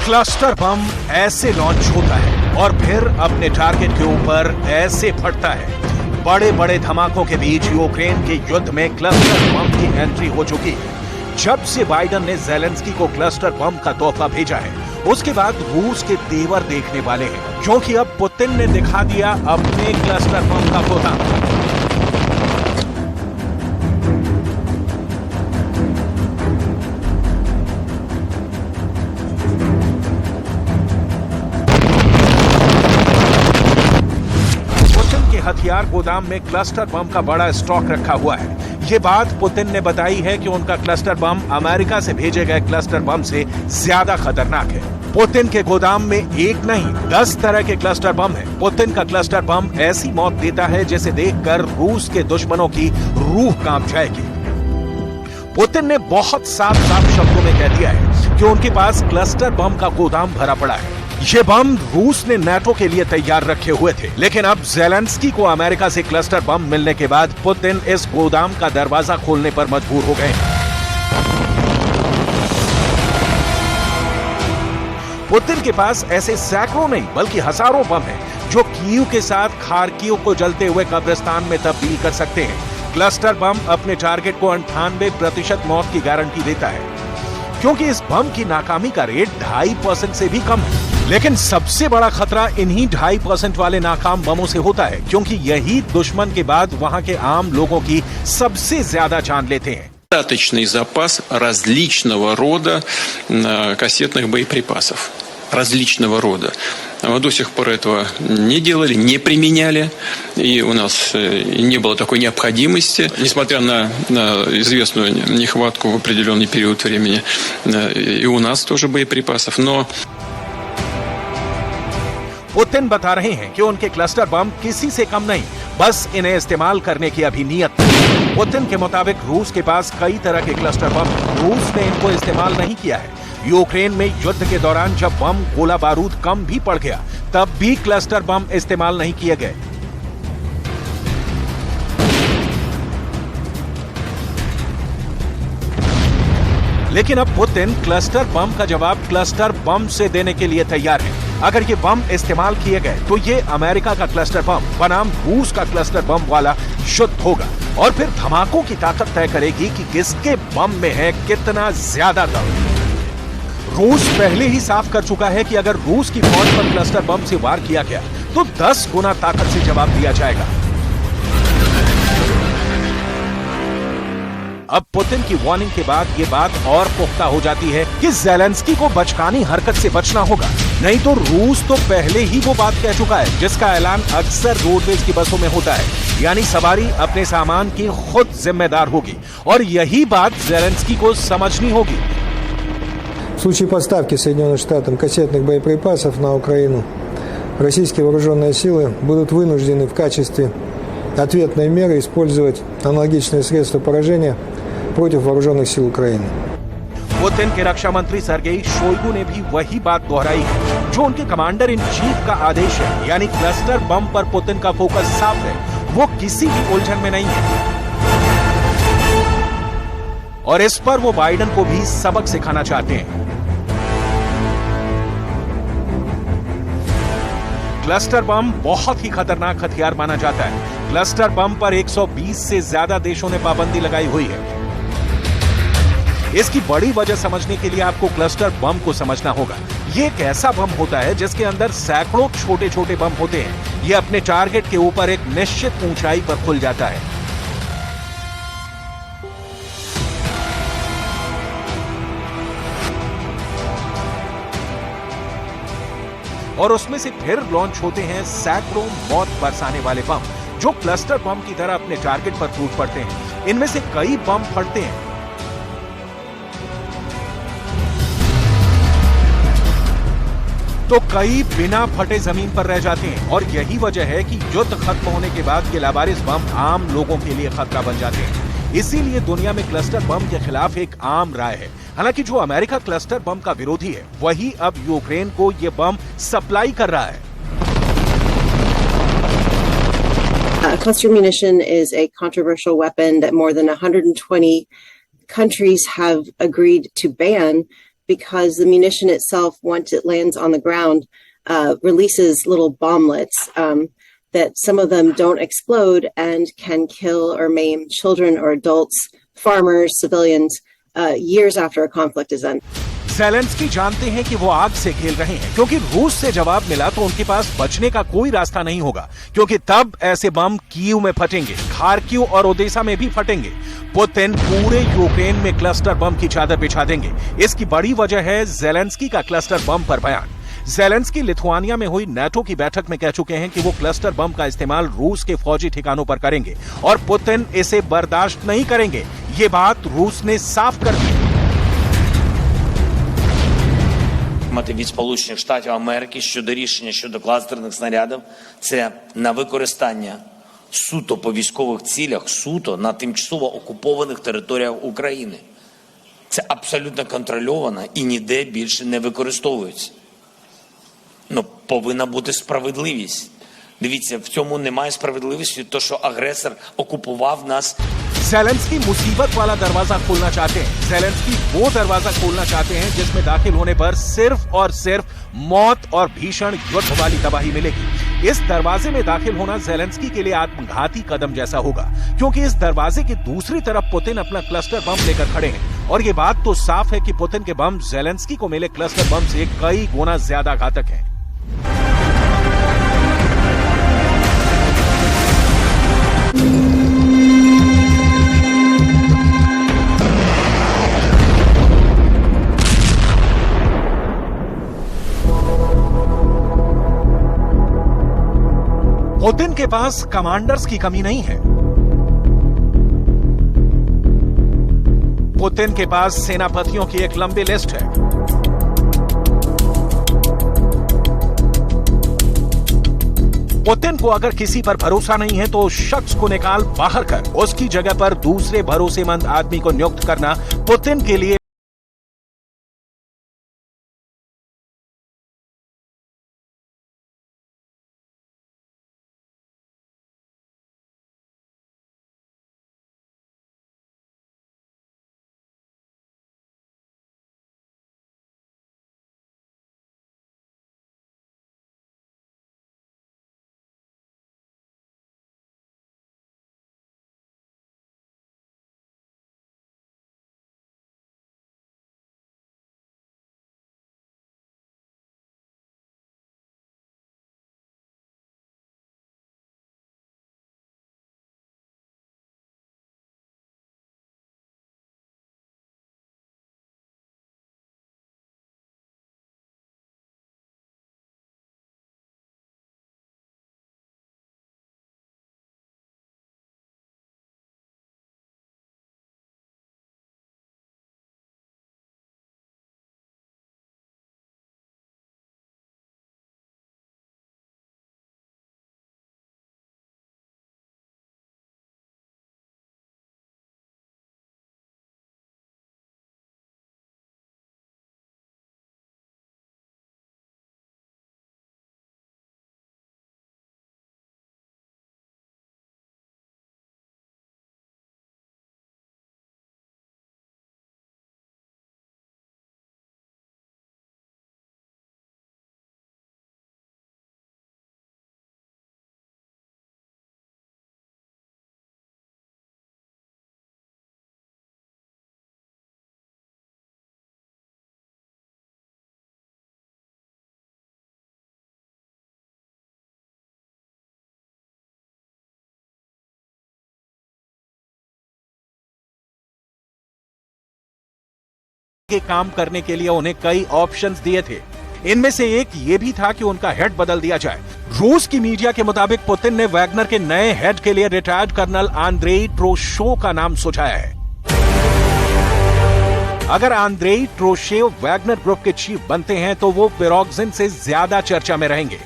Cluster bomb ऐसे launch होता है और फिर अपने टारगेट के ऊपर ऐसे फटता है। बड़े बड़े धमाकों के बीच यूक्रेन के युद्ध में क्लस्टर बम की एंट्री हो चुकी है। जब से बाइडेन ने ज़ेलेंस्की को क्लस्टर बम का तोहफा भेजा है, उसके बाद रूस के तेवर देखने वाले हैं, क्योंकि अब पुतिन ने दिखा दिया अपने क्लस्टर बम का गोदाम। हथियार गोदाम में क्लस्टर बम का बड़ा स्टॉक रखा हुआ है। ये बात पुतिन ने बताई है कि उनका क्लस्टर बम अमेरिका से भेजे गए क्लस्टर बम से ज्यादा खतरनाक है। पुतिन के गोदाम में एक नहीं 10 तरह के क्लस्टर बम है। पुतिन का क्लस्टर बम ऐसी मौत देता है जिसे देखकर रूस के दुश्मनों की रूह कांप जाएगी। पुतिन ने बहुत साफ साफ शब्दों में कह दिया है कि उनके पास क्लस्टर बम का गोदाम भरा पड़ा है। ये बम रूस ने नाटो के लिए तैयार रखे हुए थे, लेकिन अब ज़ेलेंस्की को अमेरिका से क्लस्टर बम मिलने के बाद पुतिन इस गोदाम का दरवाजा खोलने पर मजबूर हो गए। पुतिन के पास ऐसे सैकड़ों नहीं बल्कि हजारों बम हैं, जो कीव के साथ खार्किव को जलते हुए कब्रिस्तान में तब्दील कर सकते हैं। क्लस्टर बम अपने टारगेट को 98% मौत की गारंटी देता है, क्योंकि इस बम की नाकामी का रेट 2.5% से भी कम है। लेकिन सबसे बड़ा खतरा इन्हीं 2.5% वाले नाकाम बमों से होता है, क्योंकि यही दुश्मन के बाद वहां के आम लोगों की सबसे ज्यादा जान लेते हैं। Достаточный запас различного рода кассетных боеприпасов. Различного рода. Мы до сих пор этого не делали, не применяли, и у нас не было такой необходимости, несмотря на известную нехватку в определенный период времени, и у нас тоже боеприпасов, но... पुतिन बता रहे हैं कि उनके क्लस्टर बम किसी से कम नहीं, बस इन्हें इस्तेमाल करने की अभी नीयत है। पुतिन के मुताबिक रूस के पास कई तरह के क्लस्टर बम हैं, रूस ने इनको इस्तेमाल नहीं किया है। यूक्रेन में युद्ध के दौरान जब बम गोला बारूद कम भी पड़ गया, तब भी क्लस्टर बम इस्तेमाल नहीं किए गए। लेकिन अब पुतिन क्लस्टर बम का जवाब क्लस्टर बम से देने के लिए तैयार है। अगर ये बम इस्तेमाल किए गए तो ये अमेरिका का क्लस्टर बम बनाम रूस का क्लस्टर बम वाला युद्ध होगा, और फिर धमाकों की ताकत तय करेगी कि किसके बम में है कितना ज्यादा दम। रूस पहले ही साफ कर चुका है कि अगर रूस की फौज पर क्लस्टर बम से वार किया गया तो 10 गुना ताकत से जवाब दिया जाएगा। अब पुतिन की वार्निंग के बाद ये बात और पुख्ता हो जाती है कि ज़ेलेंस्की को बचकानी हरकत से बचना होगा, नहीं तो रूस तो पहले ही वो बात कह चुका है जिसका ऐलान अक्सर रोडवेज की बसों में होता है, यानी सवारी अपने सामान की खुद जिम्मेदार होगी, और यही बात ज़ेलेंस्की को समझनी होगी। В случае поставки Соединенным Штатам кассетных боеприпасов на Украину, российские вооруженные силы будут вынуждены в качестве ответной меры использовать аналогичные средства поражения против вооруженных сил Украины. पुतिन के रक्षा मंत्री सर्गेई शोइगु ने भी वही बात दोहराई है जो उनके कमांडर इन चीफ का आदेश है, यानी क्लस्टर बम पर पुतिन का फोकस साफ है, वो किसी भी उलझन में नहीं है, और इस पर वो बाइडेन को भी सबक सिखाना चाहते हैं। क्लस्टर बम बहुत ही खतरनाक हथियार माना जाता है। क्लस्टर बम पर 120 से ज्यादा देशों ने पाबंदी लगाई हुई है। इसकी बड़ी वजह समझने के लिए आपको क्लस्टर बम को समझना होगा। ये एक ऐसा बम होता है जिसके अंदर सैकड़ों छोटे छोटे बम होते हैं। ये अपने टारगेट के ऊपर एक निश्चित ऊंचाई पर खुल जाता है। और उसमें से फिर लॉन्च होते हैं सैकड़ों मौत बरसाने वाले बम, जो क्लस्टर बम की तरह अपने टारगेट पर टूट पड़ते हैं। इनमें से कई बम फटते हैं, तो कई बिना फटे जमीन पर रह जाते हैं, और यही वजह है कि युद्ध खत्म होने के बाद ये लावारिस बम आम लोगों के लिए खतरा बन जाते हैं। इसीलिए दुनिया में क्लस्टर बम के खिलाफ एक आम राय है। हालांकि जो अमेरिका क्लस्टर बम का विरोधी है, वही अब यूक्रेन को ये बम सप्लाई कर रहा है। Cluster munition is a controversial weapon that more than 120 countries have agreed to ban because the munition itself, once it lands on the ground, releases little bomblets that some of them don't explode and can kill or maim children or adults, farmers, civilians, years after a conflict is ended. Zelensky जानते हैं कि वो आग से खेल रहे हैं, क्योंकि रूस से जवाब मिला तो उनके पास बचने का कोई रास्ता नहीं होगा, क्योंकि तब ऐसे बम कीव में फटेंगे, खार्किव और ओडेसा में भी फटेंगे। पुतिन पूरे यूक्रेन में क्लस्टर बम की चादर बिछा देंगे। इसकी बड़ी वजह है ज़ेलेंस्की का क्लस्टर बम पर बयान। ज़ेलेंस्की लिथुआनिया में हुई नाटो की बैठक में कह चुके हैं कि वो क्लस्टर बम का इस्तेमाल रूस के फौजी ठिकानों पर करेंगे और पुतिन इसे बर्दाश्त नहीं करेंगे। ये बात रूस ने साफ कर दी। Від Сполучених Штатів Америки щодо рішення щодо кластерних снарядів – це на використання суто по військових цілях, суто на тимчасово окупованих територіях України. Це абсолютно контрольовано і ніде більше не використовується. Ну, повинна бути справедливість. Дивіться, в цьому немає справедливості, то що агресор окупував нас. ज़ेलेंस्की मुसीबत वाला दरवाजा खोलना चाहते हैं। ज़ेलेंस्की वो दरवाजा खोलना चाहते हैं जिसमें दाखिल होने पर सिर्फ और सिर्फ मौत और भीषण युद्ध वाली तबाही मिलेगी। इस दरवाजे में दाखिल होना ज़ेलेंस्की के लिए आत्मघाती कदम जैसा होगा, क्योंकि इस दरवाजे की दूसरी तरफ पुतिन अपना क्लस्टर बम लेकर खड़े हैं और ये बात तो साफ है कि पुतिन के बम ज़ेलेंस्की को मिले क्लस्टर बम से कई गुना ज्यादा घातक हैं। पुतिन के पास कमांडर्स की कमी नहीं है। पुतिन के पास सेनापतियों की एक लंबी लिस्ट है। पुतिन को अगर किसी पर भरोसा नहीं है तो उस शख्स को निकाल बाहर कर उसकी जगह पर दूसरे भरोसेमंद आदमी को नियुक्त करना पुतिन के लिए के काम करने के लिए उन्हें कई ऑप्शंस दिए थे। इनमें से एक ये भी था कि उनका हेड बदल दिया जाए। रूस की मीडिया के मुताबिक पुतिन ने वैगनर के नए हेड के लिए रिटायर्ड कर्नल आंद्रेई ट्रोशेव का नाम सुझाया है। अगर आंद्रेई ट्रोशेव वैगनर ग्रुप के चीफ बनते हैं तो वो पिरोग्जिन से ज्यादा चर्चा में रहेंगे।